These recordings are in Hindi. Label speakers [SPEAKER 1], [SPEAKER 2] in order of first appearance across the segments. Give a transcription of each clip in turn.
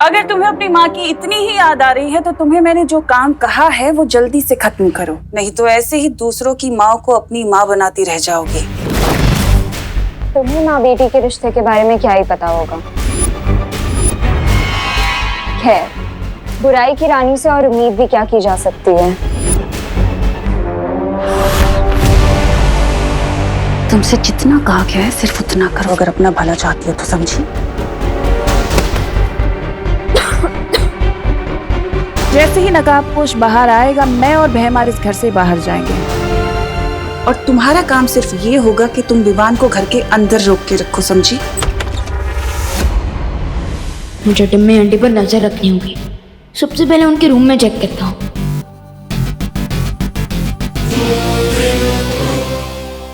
[SPEAKER 1] अगर तुम्हें अपनी माँ की इतनी ही याद आ रही है तो तुम्हें मैंने जो काम कहा है वो जल्दी से खत्म करो, नहीं तो ऐसे ही दूसरों की माँ को अपनी माँ बनाती रह जाओगी।
[SPEAKER 2] तुम्हें माँ बेटी के रिश्ते के बारे में क्या ही पता होगा। खैर, बुराई की रानी से और उम्मीद भी क्या की जा सकती है।
[SPEAKER 1] तुमसे जितना कहा गया है सिर्फ उतना करो, अगर अपना भला चाहती हो तो, समझी? जैसे ही नकाबपोश बाहर आएगा, मैं और बहमार इस घर से बाहर जाएंगे और तुम्हारा काम सिर्फ ये होगा कि तुम विवान को घर के अंदर रोक के रखो, समझी?
[SPEAKER 3] मुझे टिम्मी आंटी पर नजर रखनी होगी। सबसे पहले उनके रूम में चेक करता हूँ।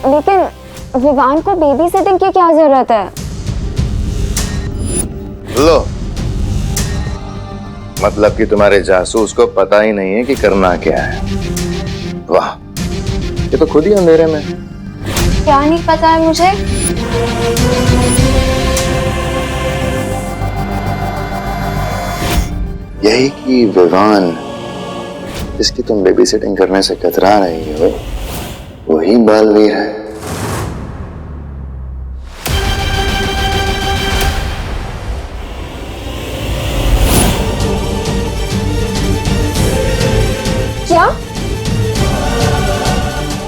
[SPEAKER 2] लेकिन विवान को बेबी सिटिंग की क्या जरूरत है?
[SPEAKER 4] लो, मतलब कि तुम्हारे जासूस को पता ही नहीं है कि करना क्या है। वाह, ये तो खुद ही अंधेरे में।
[SPEAKER 2] क्या नहीं पता है मुझे?
[SPEAKER 4] यही कि विवान जिसकी तुम बेबी सिटिंग करने से कतरा रही हो, वही बालवीर है।
[SPEAKER 2] क्या?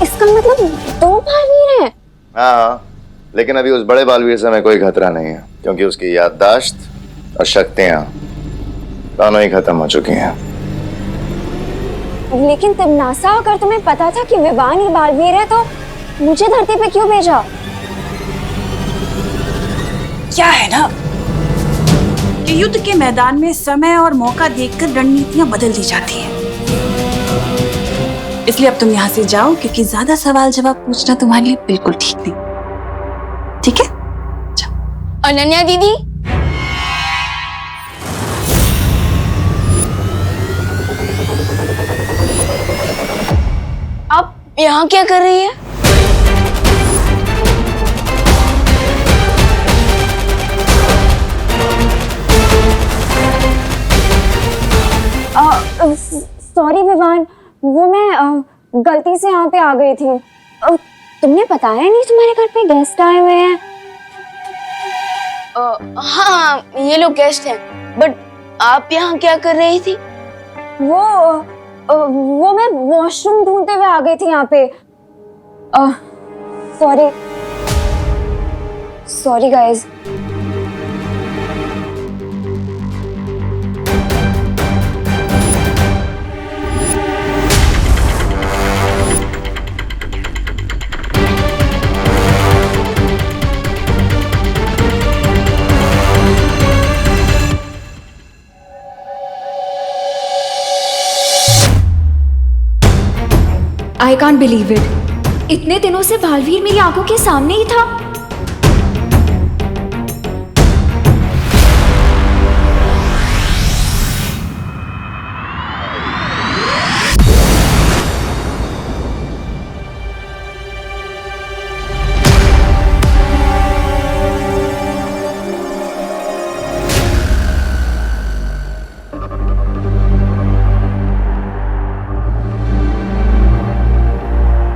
[SPEAKER 2] इसका मतलब 2 बालवीर हैं?
[SPEAKER 4] हाँ, लेकिन अभी उस बड़े बालवीर से हमें कोई खतरा नहीं है, क्योंकि उसकी याददाश्त और शक्तियां दोनों ही खत्म हो चुकी हैं।
[SPEAKER 2] लेकिन तिमनासा, अगर तुम्हें पता था कि विवान ही बालवीर है तो मुझे धरती पे क्यों भेजा?
[SPEAKER 1] क्या है ना कि युद्ध के मैदान में समय और मौका देखकर रणनीतियां बदल दी जाती हैं। इसलिए अब तुम यहाँ से जाओ, क्योंकि ज्यादा सवाल जवाब पूछना तुम्हारे लिए बिल्कुल ठीक नहीं। ठीक है, जाओ।
[SPEAKER 3] अनन्या दीदी, आप यहाँ क्या कर रही है?
[SPEAKER 2] सॉरी विवान, वो मैं गलती से यहाँ पे आ गई थी। तुमने बताया नहीं तुम्हारे घर पे गेस्ट आए हुए हैं?
[SPEAKER 3] हाँ, ये लोग गेस्ट हैं। बट आप यहाँ क्या कर रही थी?
[SPEAKER 2] वो मैं वॉशरूम ढूंढते हुए आ गई थी यहाँ पे। Sorry guys.
[SPEAKER 5] I can't believe it. इतने दिनों से बालवीर मेरी आंखों के सामने ही था।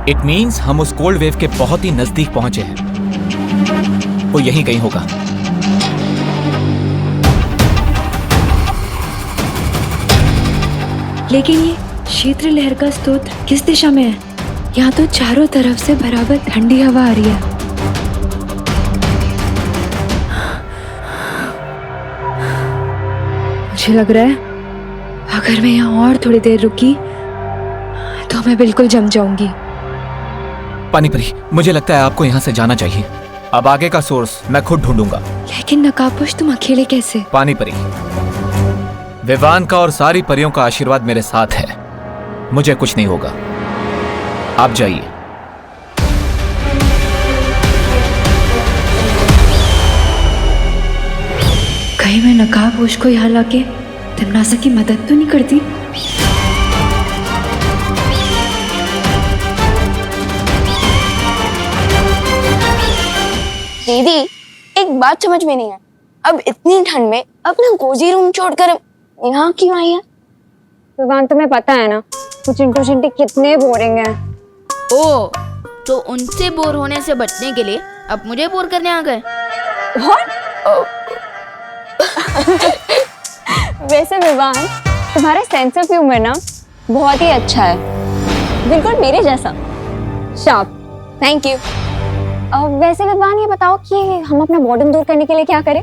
[SPEAKER 6] इट मीन्स हम उस कोल्ड वेव के बहुत ही नजदीक पहुंचे हैं। वो यहीं कहीं होगा।
[SPEAKER 5] लेकिन ये शीतल लहर का स्रोत किस दिशा में है? यहाँ तो चारों तरफ से बराबर ठंडी हवा आ रही है। मुझे लग रहा है अगर मैं यहाँ और थोड़ी देर रुकी तो मैं बिल्कुल जम जाऊंगी।
[SPEAKER 6] पानीपरी, मुझे लगता है आपको यहाँ से जाना चाहिए। अब आगे का सोर्स मैं खुद ढूंढूंगा।
[SPEAKER 5] लेकिन नकाबपोश, तुम अकेले कैसे?
[SPEAKER 6] पानीपरी, विवान का और सारी परियों का आशीर्वाद मेरे साथ है। मुझे कुछ नहीं होगा। आप जाइए।
[SPEAKER 5] कहीं मैं नकाबपोश को यहाँ लाके तिमनासा की मदद तो नहीं करती?
[SPEAKER 3] दीदी, एक बात समझ में नहीं है।
[SPEAKER 2] अब इतनी ठंड में अपना कोजी रूम छोड़कर यहाँ क्यों आई है? विवान, तुम्हें पता है ना वो चिंटू चिंटी कितने बोरिंग हैं।
[SPEAKER 3] ओ, तो उनसे बोर होने से बचने के लिए अब मुझे बोर करने आ गए।
[SPEAKER 2] वैसे विवान, तुम्हारा सेंस ऑफ ह्यूमर ना बहुत ही अच्छा है, बिल्कुल मेरे जैसा शार्प। Thank you. वैसे विवान, ये बताओ कि हम अपना बोर्डम दूर करने के लिए क्या करें?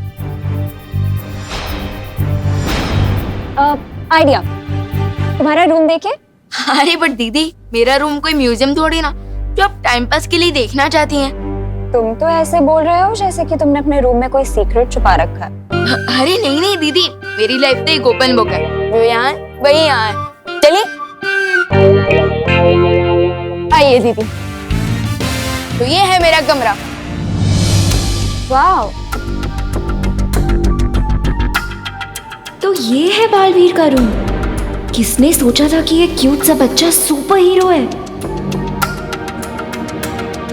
[SPEAKER 2] आइडिया, तुम्हारा रूम देखे?
[SPEAKER 3] अरे बट दीदी, मेरा रूम कोई म्यूजियम थोड़ी ना जो आप टाइम पास के लिए देखना चाहती हैं।
[SPEAKER 2] तुम तो ऐसे बोल रहे हो जैसे कि तुमने अपने रूम में कोई सीक्रेट छुपा रखा है।
[SPEAKER 3] अरे नहीं नहीं दीदी, मेरी लाइफ तो एक ओपन बुक है, जो यहाँ वही यहाँ है। चलिए
[SPEAKER 2] आइए दीदी।
[SPEAKER 3] तो ये है मेरा कमरा।
[SPEAKER 2] वाह,
[SPEAKER 5] तो ये है बालवीर का रूम। किसने सोचा था कि ये क्यूट सा बच्चा सुपर हीरो है।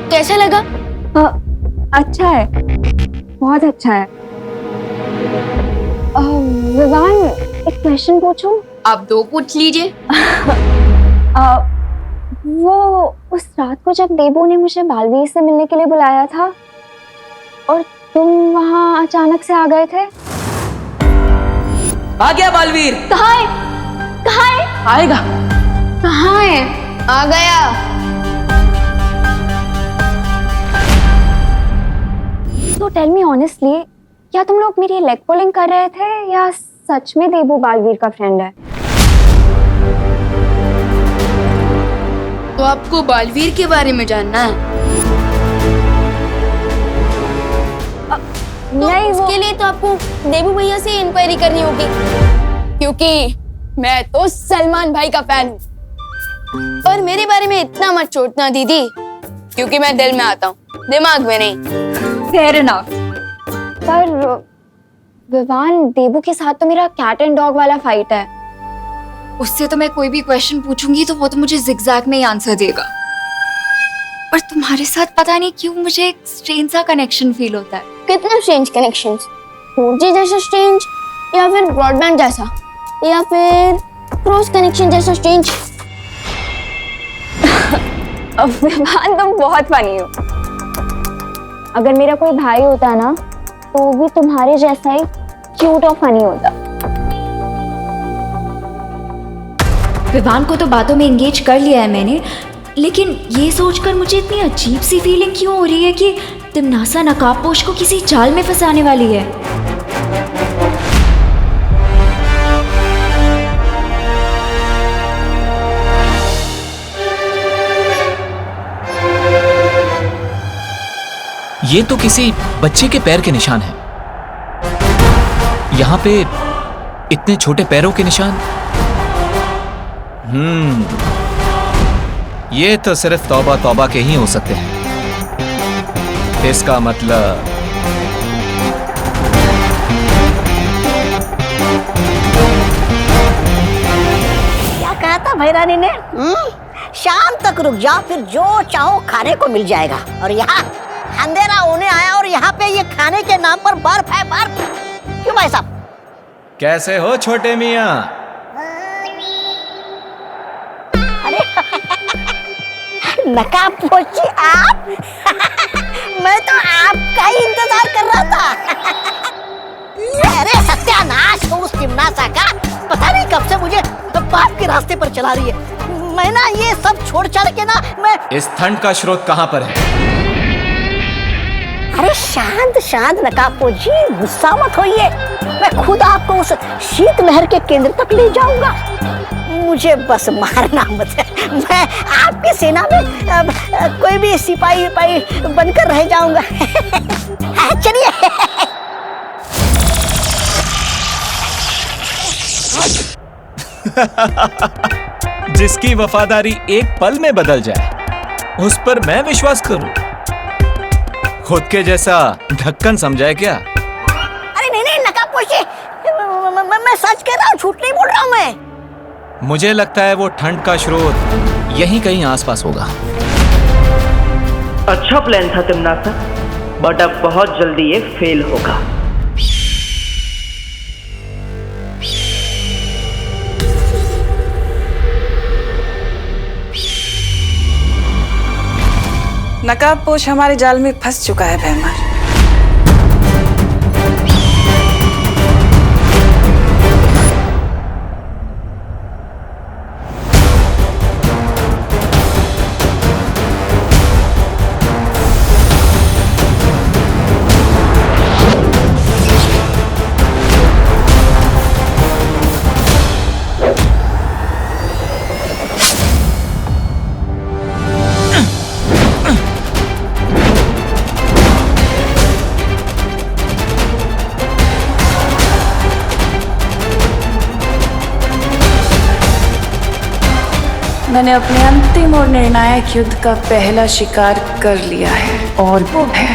[SPEAKER 3] कैसा लगा?
[SPEAKER 2] अच्छा है, बहुत अच्छा है। विवान, एक क्वेश्चन पूछूं?
[SPEAKER 3] आप दो पूछ लीजिए।
[SPEAKER 2] वो उस रात को जब देबू ने मुझे बालवीर से मिलने के लिए बुलाया था और तुम वहाँ अचानक से आ गए थे।
[SPEAKER 1] आ गया बालवीर।
[SPEAKER 2] कहाँ है? कहाँ है?
[SPEAKER 1] आएगा।
[SPEAKER 2] कहाँ है?
[SPEAKER 3] आ गया।
[SPEAKER 2] तो टेल मी ऑनेस्टली, क्या तुम लोग मेरी लेग पुलिंग कर रहे थे या सच में देबू बालवीर का फ्रेंड है?
[SPEAKER 3] तो आपको बालवीर के बारे में जानना है?
[SPEAKER 2] नहीं,
[SPEAKER 3] उसके लिए तो आपको देबू भैया से इंक्वायरी करनी होगी, क्योंकि मैं तो सलमान भाई का फैन हूँ। और मेरे बारे में इतना मत सोचना दीदी, क्योंकि मैं दिल में आता हूँ, दिमाग में नहीं।
[SPEAKER 2] Fair enough. पर विवान, देबू के साथ तो मेरा कैट एंड डॉग वाला फाइट है।
[SPEAKER 5] उससे तो मैं कोई भी क्वेश्चन पूछूंगी तो वो तो मुझे जिगजैग में ही आंसर देगा। पर तुम्हारे साथ पता नहीं क्यों मुझे एक स्ट्रेंज सा कनेक्शन फील होता है।
[SPEAKER 2] कितना स्ट्रेंज कनेक्शंस? 4G जैसा स्ट्रेंज, या फिर ब्रॉडबैंड जैसा, या फिर क्रॉस कनेक्शन जैसा स्ट्रेंज? विवान, तुम बहुत फनी हो। अगर मेरा कोई भाई होता ना तो भी तुम्हारे जैसा ही क्यूट और फनी होता।
[SPEAKER 5] विवान को तो बातों में एंगेज कर लिया है मैंने, लेकिन ये सोचकर मुझे इतनी अजीब सी फीलिंग क्यों हो रही है कि तिमनासा नकाबपोश को किसी जाल में फंसाने वाली है।
[SPEAKER 6] ये तो किसी बच्चे के पैर के निशान हैं। यहाँ पे इतने छोटे पैरों के निशान। ये तो सिर्फ तौबा तौबा के ही हो सकते हैं। इसका मतलब
[SPEAKER 7] क्या कहा था भैरानी ने? शाम तक रुक जाओ, फिर जो चाहो खाने को मिल जाएगा। और यहाँ अंधेरा होने आया और यहाँ पे ये खाने के नाम पर बर्फ है, बर्फ। क्यों भाई साहब?
[SPEAKER 6] कैसे हो छोटे मियाँ?
[SPEAKER 7] नकाबपोशी आप? मैं तो आपका ही इंतजार कर रहा था। अरे सत्यानाश हो उस तिमनासा का, पता नहीं कब से मुझे पाप के रास्ते पर चला रही है। मैं ना ये सब छोड़ छाड़ के ना मैं।
[SPEAKER 6] इस ठंड का स्रोत कहाँ पर है?
[SPEAKER 7] अरे शांत शांत नकाबपोशी, गुस्सा मत होइए। मैं खुद आपको उस शीत लहर के केंद्र तक ले जाऊंगा। मुझे बस मारना मत। मैं आपकी सेना में कोई भी सिपाही बनकर रह जाऊंगा। चलिए।
[SPEAKER 6] जिसकी वफादारी एक पल में बदल जाए, उस पर मैं विश्वास करूं? खुद के जैसा ढक्कन समझाए क्या?
[SPEAKER 7] अरे नहीं नहीं नकाबपोशी, मैं सच कह रहा हूँ, झूठ नहीं बोल रहा हूँ मैं।
[SPEAKER 6] मुझे लगता है वो ठंड का स्रोत यहीं कहीं आसपास होगा।
[SPEAKER 8] अच्छा प्लान था तिमनासा, बट अब बहुत जल्दी ये फेल होगा।
[SPEAKER 1] नकाबपोश हमारे जाल में फंस चुका है भैमार। मैंने अपने अंतिम और निर्णायक युद्ध का पहला शिकार कर लिया है और वो है